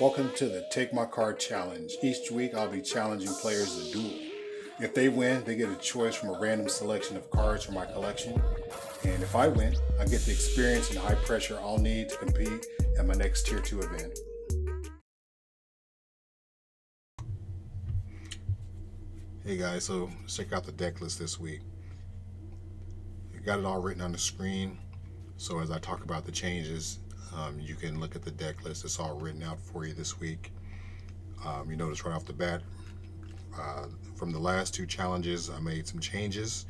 Welcome to the Take My Card Challenge. Each week I'll be challenging players to duel. If they win, they get a choice from a random selection of cards from my collection. And if I win, I get the experience and high pressure I'll need to compete at my next Tier 2 event. Hey guys, so let's check out the deck list this week. I got it all written on the screen, so as I talk about the changes, you can look at the deck list. It's all written out for you this week. You notice right off the bat, from the last two challenges, I made some changes.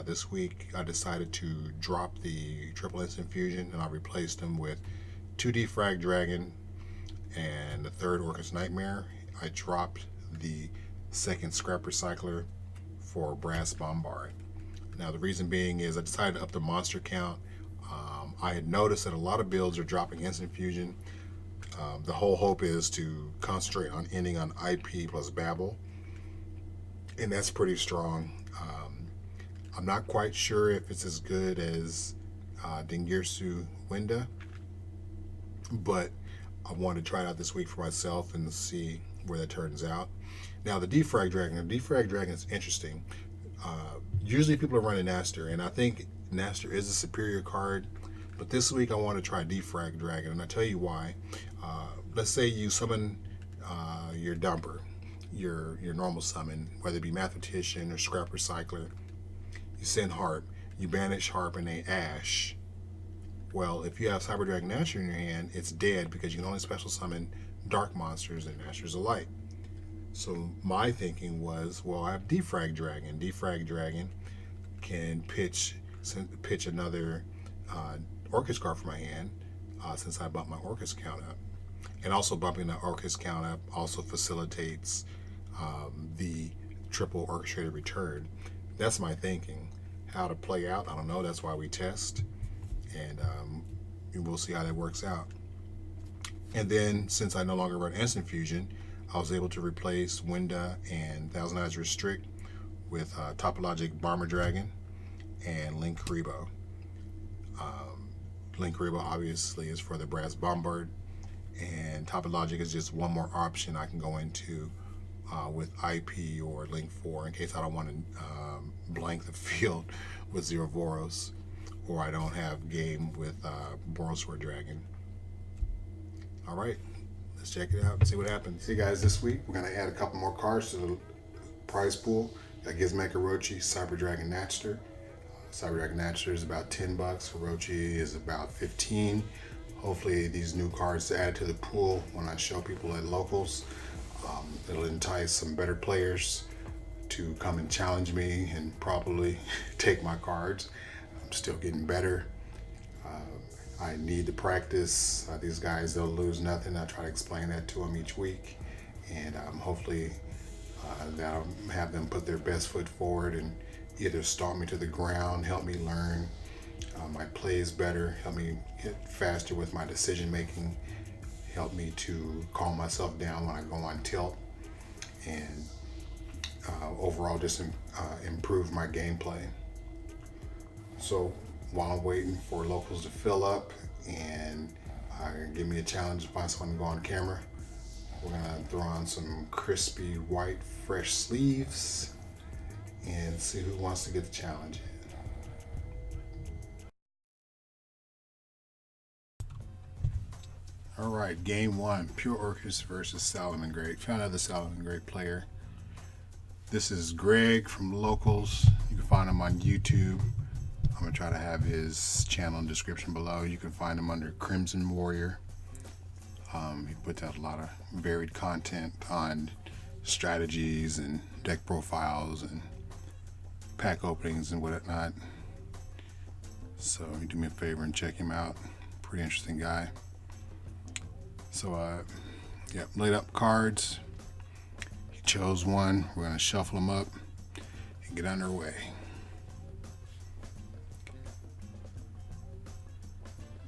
This week, I decided to drop the triple instant fusion, and I replaced them with 2D Frag Dragon and the third Orcust Nightmare. I dropped the second Scrap Recycler for Brass Bombard. Now, the reason being is I decided to up the monster count. I had noticed that a lot of builds are dropping instant fusion. The whole hope is to concentrate on ending on IP plus Babel, and that's pretty strong. I'm not quite sure if it's as good as Dingirsu Winda, but I wanted to try it out this week for myself and see where that turns out. Now, the Defrag Dragon is interesting. Usually people are running Naster, and I think Naster is a superior card, but this week I want to try Defrag Dragon, and I'll tell you why. Let's say you summon your dumper, your normal summon, whether it be Mathematician or Scrap Recycler. You send Harp, you banish Harp and they Ash. Well, if you have Cyber Dragon Naster in your hand, it's dead because you can only special summon dark monsters and Nasters of Light. So my thinking was, well, I have Defrag Dragon. Defrag Dragon can pitch another Orcust card from my hand since I bumped my Orcust count up. And also bumping the Orcust count up also facilitates the triple orchestrated return. That's my thinking. How to play out, I don't know. That's why we test. And we'll see how that works out. And then, since I no longer run Instant Fusion, I was able to replace Winda and Thousand Eyes Restrict with Topologic Bomber Dragon and Link Rebo. Link Rebo obviously is for the Brass Bombard, and Topologic is just one more option I can go into with IP or Link 4 in case I don't want to blank the field with Zero Voros, or I don't have game with Borosword Dragon. All right, let's check it out and see what happens. See guys, this week we're going to add a couple more cards to the prize pool. That gives Orochi Cyber Dragon Natster. Cyber Dragon Natster is about $10. Orochi is about 15. Hopefully these new cards added to the pool when I show people at locals, it'll entice some better players to come and challenge me and probably take my cards. I'm still getting better. I need to practice. These guys, they'll lose nothing. I try to explain that to them each week, and hopefully that'll have them put their best foot forward and either stomp me to the ground, help me learn my plays better, help me get faster with my decision making, help me to calm myself down when I go on tilt, and overall just improve my gameplay. So while I'm waiting for locals to fill up and give me a challenge to find someone to go on camera, we're gonna throw on some crispy white fresh sleeves and see who wants to get the challenge in. All right, game one, Pure Orcust versus Salamangreat. Found another Salamangreat player. This is Greg from Locals. You can find him on YouTube. I'm gonna try to have his channel in the description below. You can find him under Crimson Warrior. He puts out a lot of varied content on strategies and deck profiles and pack openings and whatnot. So you do me a favor and check him out. Pretty interesting guy. So yep, laid up cards. He chose one. We're gonna shuffle them up and get underway.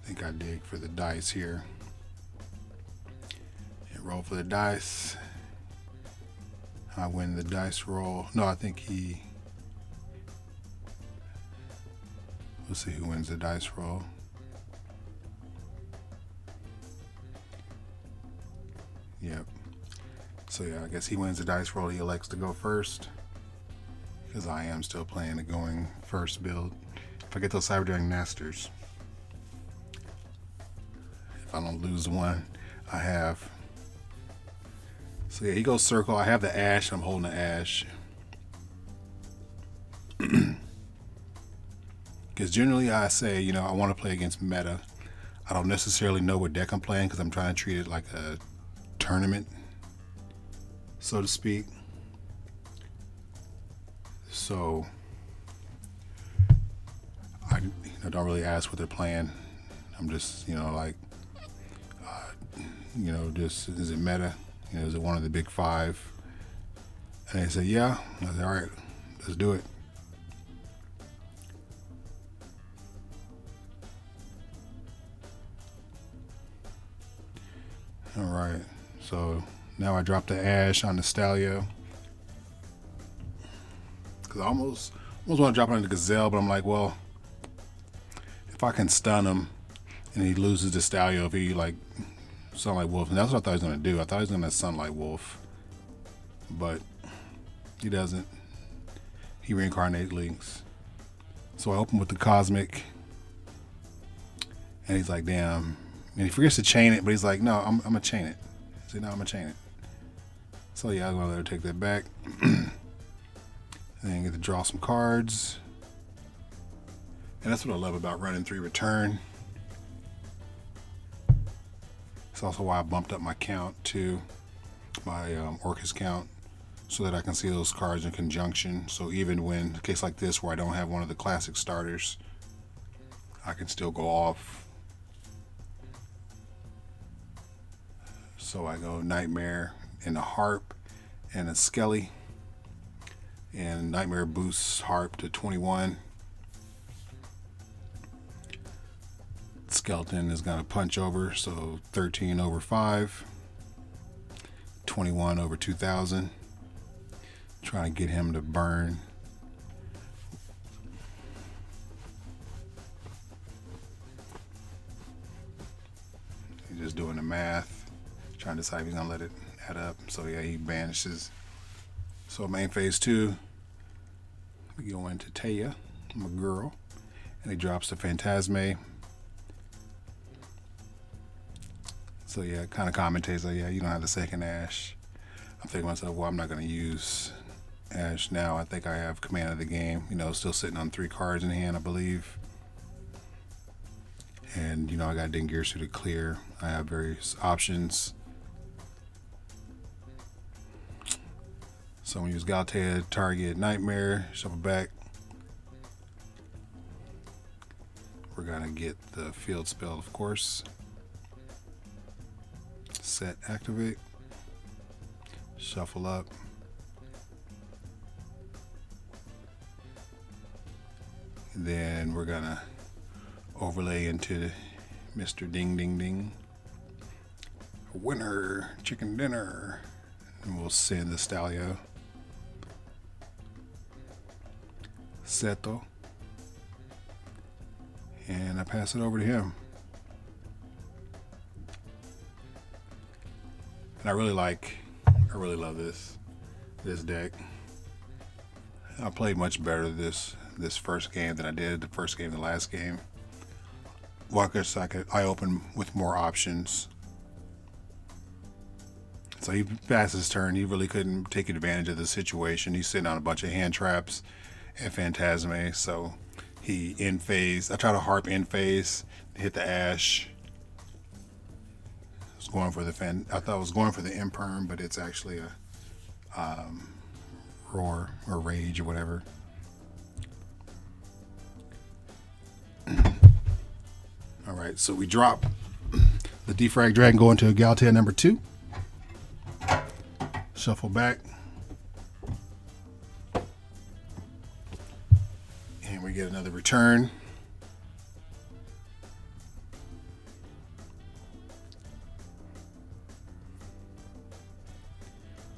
I think I dig for the dice here. And roll for the dice. I win the dice roll. No, I think he. We'll see who wins the dice roll. Yep. So yeah, I guess he wins the dice roll. He elects to go first. Because I am still playing the going first build. If I get those Cyberdying Nesters. If I don't lose one, I have. So yeah, he goes circle. I have the Ash. I'm holding the Ash. Because generally I say, you know, I want to play against meta. I don't necessarily know what deck I'm playing because I'm trying to treat it like a tournament, so to speak. So I don't really ask what they're playing. I'm just, you know, like, you know, just, is it meta? You know, is it one of the big five? And they say, yeah. I said, all right, let's do it. All right, so now I drop the Ash on the Stalio. Because I almost want to drop it on the Gazelle, but I'm like, well, if I can stun him and he loses the Stalio, if he like Sunlight Wolf, and that's what I thought he was going to do. I thought he was going to Sunlight Wolf, but he doesn't. He reincarnate links. So I open with the Cosmic, and he's like, damn. And he forgets to chain it, but he's like, no, I'm going to chain it. I said, no, I'm going to chain it. So yeah, I'm going to let her take that back. And then get to draw some cards. And that's what I love about running 3 return. It's also why I bumped up my count to my Orcust count, so that I can see those cards in conjunction. So even when a case like this where I don't have one of the classic starters, I can still go off. So I go Nightmare and a Harp and a Skelly. And Nightmare boosts Harp to 21. Skeleton is going to punch over, so 13 over 5. 21 over 2,000. Trying to get him to burn. He's just doing the math. Trying to decide if he's going to let it add up. So yeah, he banishes. So main phase 2. We go into Taya, my girl. And he drops the Phantasme. So yeah, it kind of commentates like, yeah, you don't have the second Ash. I'm thinking to myself, well, I'm not going to use Ash now. I think I have command of the game. You know, still sitting on 3 cards in hand, I believe. And, you know, I got Dingirsu to clear. I have various options. So I'm going to use Galtea, target Nightmare, shuffle back. We're going to get the field spell, of course. Set, activate. Shuffle up. And then we're going to overlay into Mr. Ding Ding Ding. Winner, chicken dinner. And we'll send the Stalio. Seto. And I pass it over to him. And I really love this deck. I played much better this first game than I did the first game, the last game. Well, I opened with more options. So he passed his turn. He really couldn't take advantage of the situation. He's sitting on a bunch of hand traps and Phantasme. So he in phase. I try to harp in phase, hit the Ash. I thought I was going for the Imperm, but it's actually a Roar or Rage or whatever. All right, so we drop the Defrag Dragon, go into Galtea number 2. Shuffle back. And we get another return.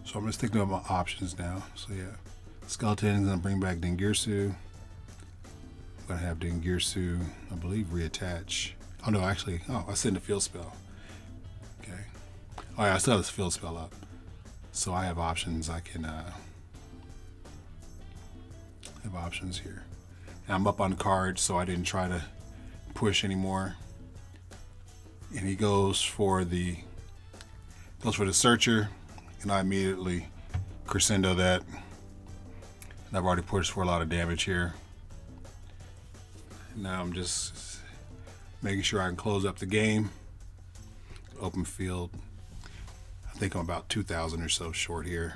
So I'm just thinking about my options now. So yeah, Skeleton is going to bring back Dingirsu. I'm going to have Dingirsu, I believe, reattach. Oh no, actually, I send a field spell. Okay. Oh yeah, I still have this field spell up. So I have options. I can have options here. And I'm up on cards, so I didn't try to push anymore. And he goes for the searcher, and I immediately crescendo that. And I've already pushed for a lot of damage here. Now I'm just making sure I can close up the game. Open field. I think I'm about 2,000 or so short here.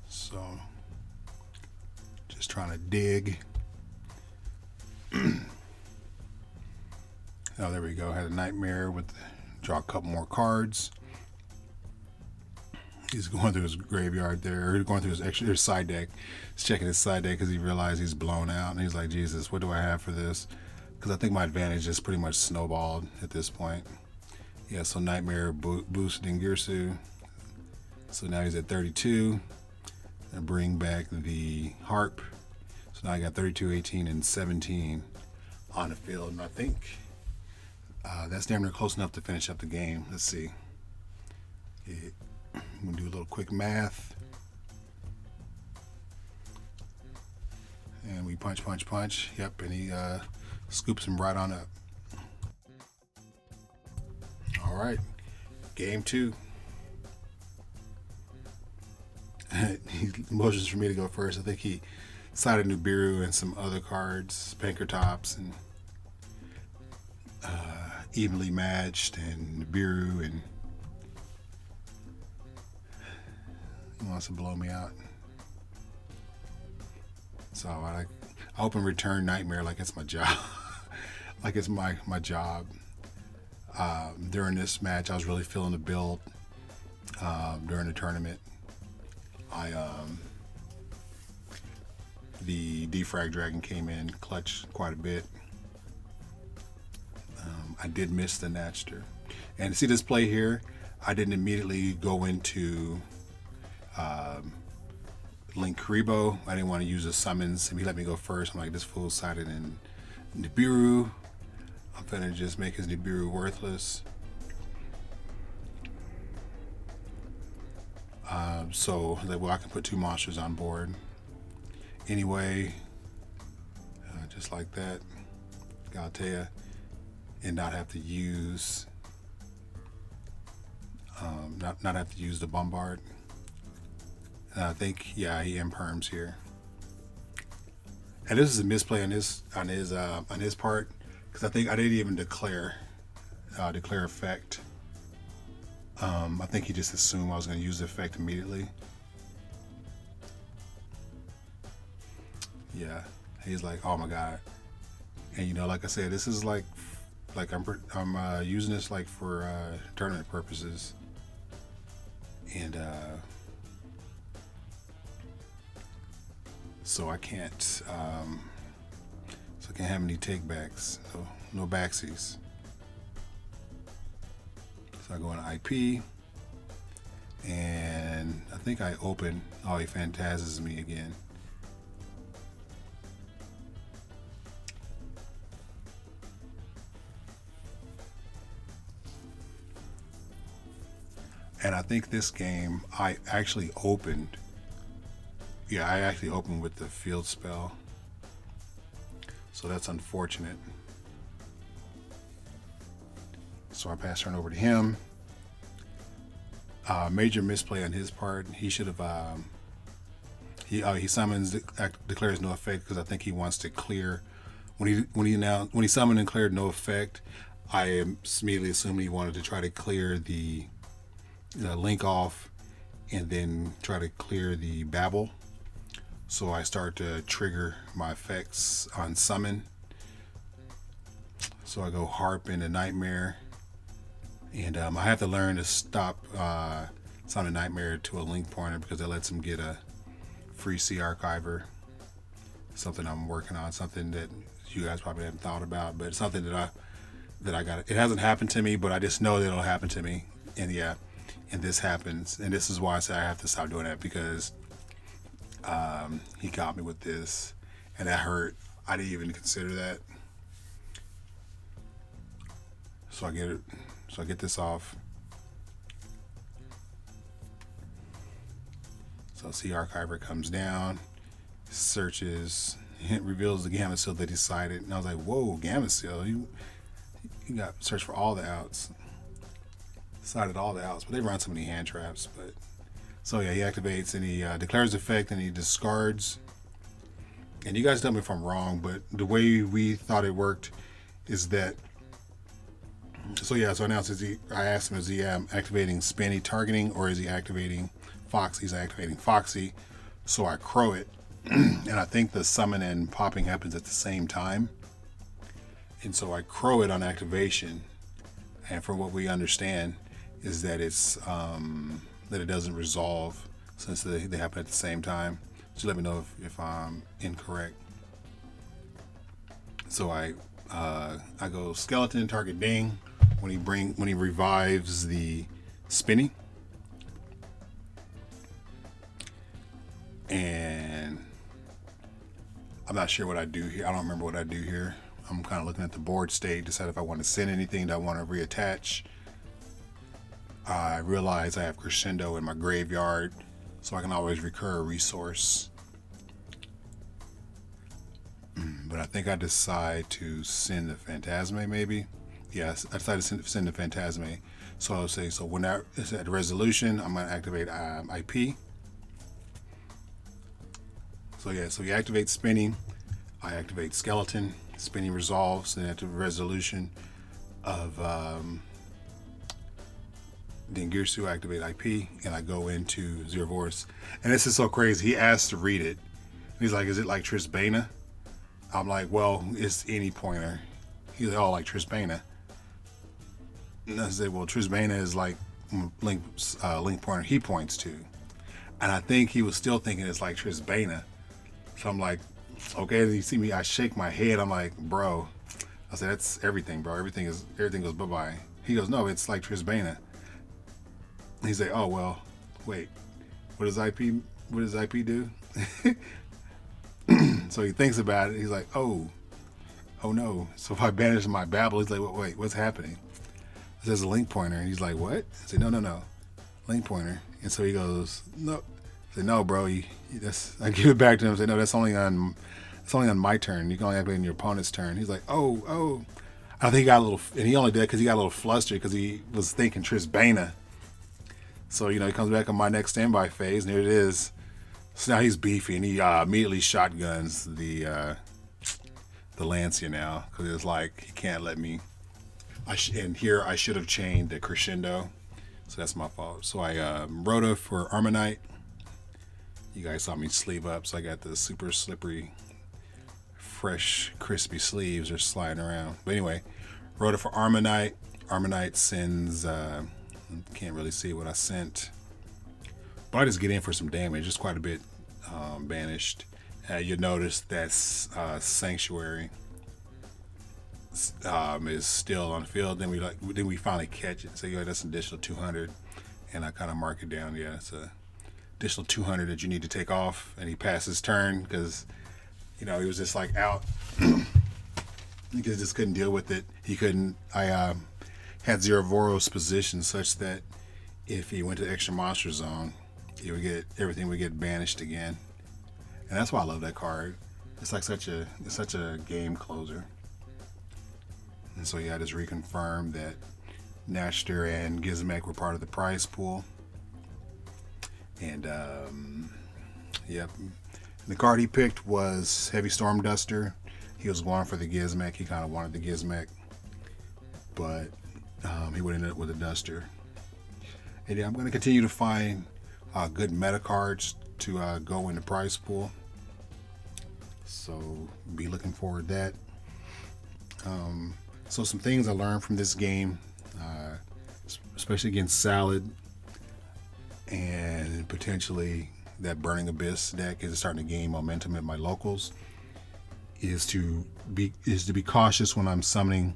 So just trying to dig. Oh, there we go. I had a nightmare with draw a couple more cards. He's going through his graveyard there. He's going through his side deck. He's checking his side deck because he realized he's blown out. And he's like, Jesus, what do I have for this? Because I think my advantage is pretty much snowballed at this point. Yeah, so Nightmare boosting Girsu. So now he's at 32. And bring back the Harp. So now I got 32, 18, and 17 on the field. And I think that's damn near close enough to finish up the game. Let's see. I'm going to do a little quick math. And we punch, punch, punch. Yep, and he scoops him right on up. All right, game 2. He motions for me to go first. I think he sided Nibiru and some other cards, Pankratops and Evenly Matched and Nibiru, and he wants to blow me out. So I open return Nightmare like it's my job. Like it's my job. During this match, I was really feeling the build. During the tournament, the Defrag Dragon came in clutch quite a bit. I did miss the Natcher. And see this play here, I didn't immediately go into Link Karibo. I didn't want to use the summons. He let me go first. I'm like, this fool sided in Nibiru. I'm gonna just make his Nibiru worthless. So like, well, I can put 2 monsters on board. Anyway, just like that, Galatea, and not have to use not have to use the Bombard. And I think, yeah, he imperms here. And this is a misplay on his part, because I think I didn't even declare effect. I think he just assumed I was going to use the effect immediately. Yeah, he's like, oh my god. And you know, like I said, this is like I'm using this like for tournament purposes, and so I can't have any takebacks, no backsies. So I go into IP, and I think I open. Oh, he phantasms me again. And I think this game I actually opened. Yeah, I actually opened with the field spell. So that's unfortunate. So I pass turn over to him. Major misplay on his part. He should have. He summons, declares no effect, because I think he wants to clear. When he summoned and cleared no effect, I immediately assumed he wanted to try to clear the link off, and then try to clear the Babel. So I start to trigger my effects on summon. So I go Harp into Nightmare, and I have to learn to stop summon Nightmare to a link pointer, because it lets him get a free C Archiver. Something I'm working on, something that you guys probably haven't thought about, but it's something that I got. It hasn't happened to me, but I just know that it'll happen to me. And yeah, and this happens, and this is why I say I have to stop doing that, because he got me with this, and that hurt. I didn't even consider that. So I get this off. So C Archiver comes down, searches, it reveals the gamma seal that he cited, and I was like, whoa, gamma seal, you got search for all the outs, cited all the outs, but they run so many hand traps. But so yeah, he activates and he declares effect and he discards. And you guys tell me if I'm wrong, but the way we thought it worked is that, so yeah, so I announced, I asked him, is he activating Spinny targeting or is he activating Foxy? He's activating Foxy. So I crow it, and I think the summon and popping happens at the same time. And so I crow it on activation. And from what we understand is that it's, that it doesn't resolve since they happen at the same time. Just let me know if I'm incorrect. So I go skeleton target ding when he revives the Spinny, and I'm not sure what I do here. I don't remember what I do here. I'm kind of looking at the board state, decide if I want to send anything that I want to reattach. I realize I have Crescendo in my graveyard, so I can always recur a resource. But I think I decide to send the Phantasme, maybe. Yes, I decided to send the Phantasme. So I'll say, so when that is at resolution, I'm going to activate IP. So yeah, so he activates Spinning. I activate Skeleton. Spinning resolves, and at the resolution of Dingirsu, I activate IP, and I go into Zero Vorus. And this is so crazy. He asked to read it. He's like, is it like Trisbana? I'm like, well, it's any pointer. He's like, oh, like Trisbana. And I said, well, Trisbana is like link pointer he points to. And I think he was still thinking it's like Trisbana. So I'm like, okay, you see me, I shake my head. I'm like, bro. I said, that's everything, bro. Everything goes bye-bye. He goes, no, it's like Trisbana. He's like, oh, well, wait. What does IP do? So he thinks about it. He's like, oh no. So if I banish my babble, he's like, wait, what's happening? It says a link pointer. And he's like, what? I said, no. Link pointer. And so he goes, no. I said, no, bro. I give it back to him. I said, no, that's only on my turn. You can only activate on your opponent's turn. He's like, oh. I think he got a little, and he only did because he got a little flustered because he was thinking Trisbana. So, he comes back on my next standby phase, and there it is. So now he's beefy, and he immediately shotguns the Lancia now, because it's like, he can't let me. And here I should have chained the Crescendo, so that's my fault. So I Rhoda for Armonite. You guys saw me sleeve up, so I got the super slippery, fresh, crispy sleeves are sliding around. But anyway, Rhoda for Armonite. Armonite sends, can't really see what I sent. But I just get in for some damage, just quite a bit banished. You'll notice that Sanctuary is still on the field. Then we finally catch it. So that's an additional 200, and I kind of mark it down. Yeah, it's a additional 200 that you need to take off. And he passed his turn because he was just like out. He just couldn't deal with it. He couldn't. I had Zero Voros positioned such that if he went to the extra monster zone, everything would get banished again. And that's why I love that card. It's like such a game closer. And so I just reconfirmed that Nashter and Gizmek were part of the prize pool. And yep. And the card he picked was Heavy Storm Duster. He was going for the Gizmek. He kind of wanted the Gizmek, but he would end up with a Duster. And I'm going to continue to find good meta cards to go in the prize pool. So be looking forward to that. So some things I learned from this game, especially against Salad and potentially that Burning Abyss deck is starting to gain momentum at my locals, is to be cautious when I'm summoning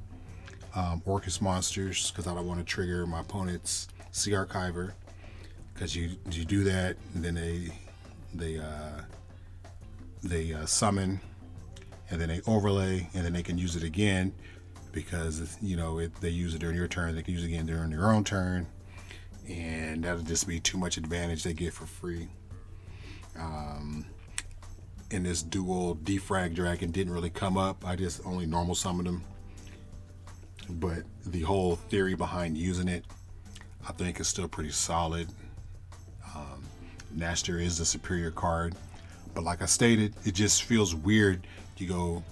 Orcust monsters, because I don't want to trigger my opponent's Sea Archiver, because you do that and then they summon and then they overlay and then they can use it again, because if they use it during your turn, they can use it again during their own turn, and that'll just be too much advantage they get for free. In this dual defrag dragon didn't really come up. I just only normal summoned them. But the whole theory behind using it, I think is still pretty solid. Naster is the superior card. But like I stated, it just feels weird. You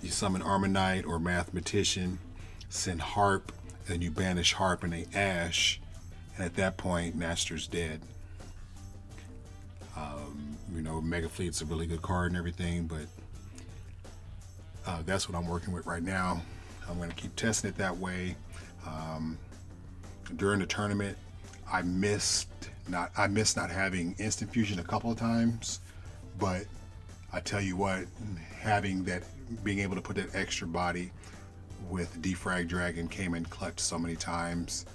summon Armonite or Mathematician, send Harp, and you banish Harp and they Ash, and at that point, Naster's dead. Mega Fleet's a really good card and everything, but that's what I'm working with right now. I'm going to keep testing it that way. During the tournament, I missed not having instant fusion a couple of times, but I tell you what, being able to put that extra body with Defrag Dragon came in clutch so many times.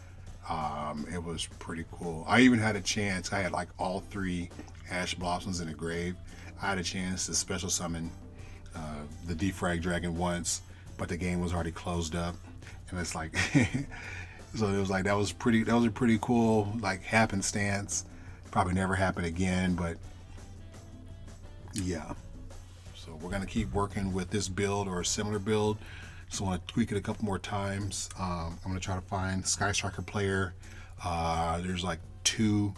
It was pretty cool. I even had a chance. I had like all 3 Ash Blossoms in the grave. I had a chance to special summon the Defrag Dragon once, but the game was already closed up, and it's like, so it was like that was a pretty cool like happenstance. Probably never happen again, but yeah. So we're gonna keep working with this build or a similar build. Just want to tweak it a couple more times. I'm gonna try to find Sky Striker player. There's like 2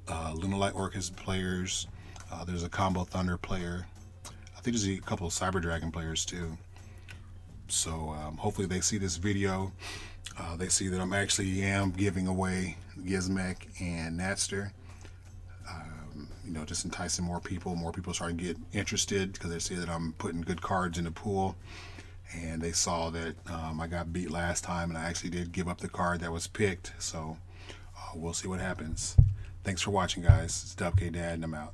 Lunalight Orcust players. There's a Combo Thunder player. I think there's a couple of Cyber Dragon players too. So hopefully they see this video. They see that I'm actually giving away Gizmek and Naster. Just enticing more people. More people starting to get interested because they see that I'm putting good cards in the pool. And they saw that I got beat last time, and I actually did give up the card that was picked. So we'll see what happens. Thanks for watching, guys. It's Dub K Dad, and I'm out.